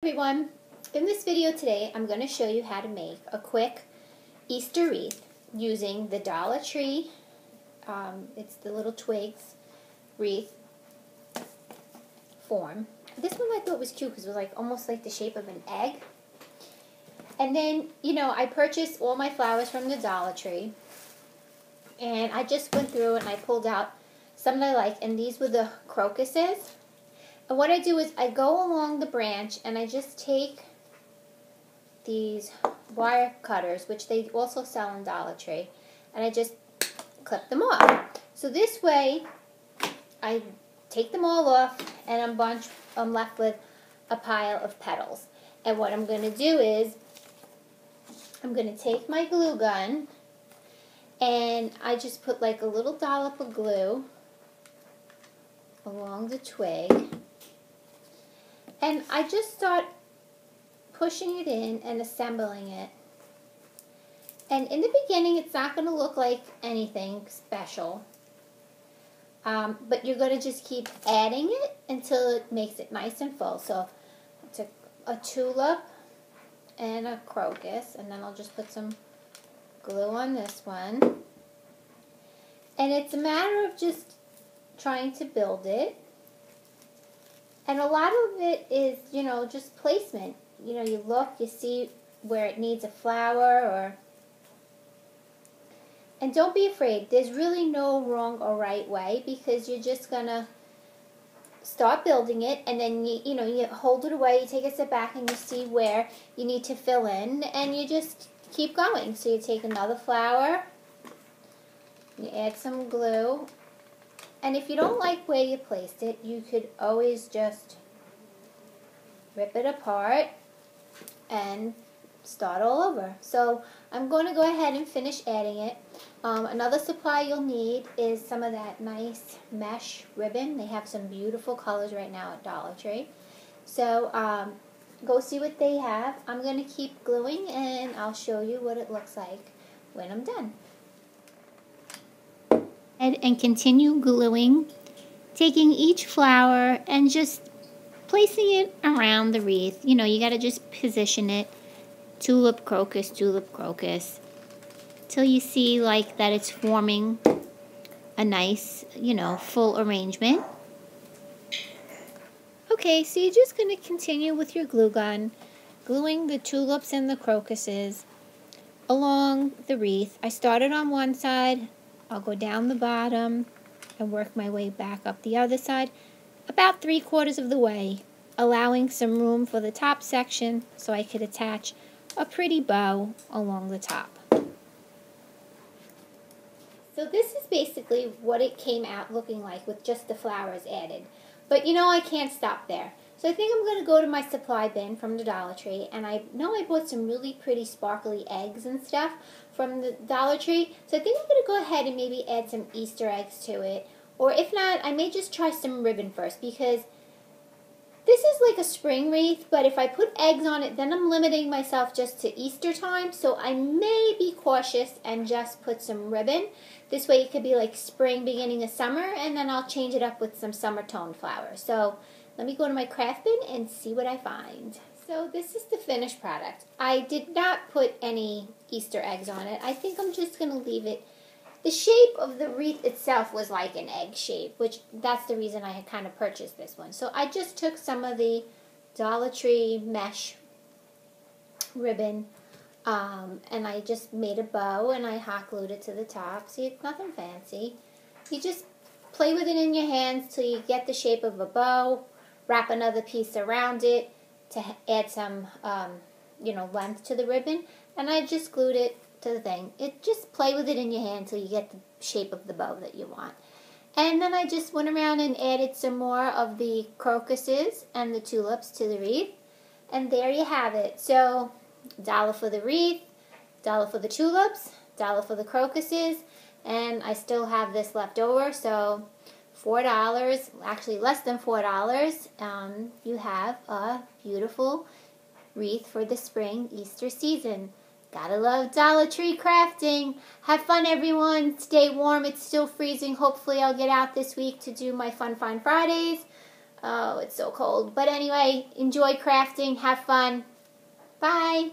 Everyone, in this video today I'm going to show you how to make a quick Easter wreath using the Dollar Tree, it's the little twigs wreath form. This one I thought was cute because it was like almost like the shape of an egg. And then, I purchased all my flowers from the Dollar Tree, and I just went through and I pulled out some that I like, and these were the crocuses. And what I do is I go along the branch and I just take these wire cutters, which they also sell in Dollar Tree, and I just clip them off. So this way I take them all off and I'm left with a pile of petals. And what I'm going to do is I'm going to take my glue gun and I just put like a little dollop of glue along the twig. And I just start pushing it in and assembling it. And in the beginning, it's not going to look like anything special. But you're going to just keep adding it until it makes it nice and full. So I took a tulip and a crocus, and then I'll just put some glue on this one. And it's a matter of just trying to build it. And a lot of it is, just placement. You look, you see where it needs a flower, and don't be afraid. There's really no wrong or right way, because you're just going to start building it, and then you hold it away, you take a step back, and you see where you need to fill in, and you just keep going. So you take another flower, you add some glue. And if you don't like where you placed it, you could always just rip it apart and start all over. So I'm going to go ahead and finish adding it. Another supply you'll need is some of that nice mesh ribbon. They have some beautiful colors right now at Dollar Tree. So go see what they have. I'm going to keep gluing and I'll show you what it looks like when I'm done. And continue gluing, taking each flower and just placing it around the wreath. You got to just position it, tulip, crocus, till you see like that it's forming a nice, full arrangement. Okay, so you're just going to continue with your glue gun, gluing the tulips and the crocuses along the wreath. I started on one side. I'll go down the bottom and work my way back up the other side, about 3/4 of the way, allowing some room for the top section so I could attach a pretty bow along the top. So this is basically what it came out looking like with just the flowers added. But I can't stop there. So I think I'm going to go to my supply bin from the Dollar Tree, and I know I bought some really pretty sparkly eggs and stuff from the Dollar Tree, so I think I'm going to go ahead and maybe add some Easter eggs to it, or if not, I may just try some ribbon first, because this is like a spring wreath, but if I put eggs on it, then I'm limiting myself just to Easter time, so I may be cautious and just put some ribbon. This way it could be like spring, beginning of summer, and then I'll change it up with some summer tone flowers. So let me go to my craft bin and see what I find. So this is the finished product. I did not put any Easter eggs on it. I think I'm just going to leave it. The shape of the wreath itself was like an egg shape, which that's the reason I had kind of purchased this one. So I just took some of the Dollar Tree mesh ribbon and I just made a bow and I hot glued it to the top. See, it's nothing fancy. You just play with it in your hands till you get the shape of a bow. Wrap another piece around it to add some, length to the ribbon. And I just glued it to the thing. Just play with it in your hand till you get the shape of the bow that you want. And then I just went around and added some more of the crocuses and the tulips to the wreath. And there you have it. So, $1 for the wreath, $1 for the tulips, $1 for the crocuses, and I still have this left over, so $4, actually less than $4, you have a beautiful wreath for the spring Easter season. Gotta love Dollar Tree crafting. Have fun, everyone. Stay warm. It's still freezing. Hopefully I'll get out this week to do my Fun Find Fridays. Oh, it's so cold. But anyway, enjoy crafting. Have fun. Bye.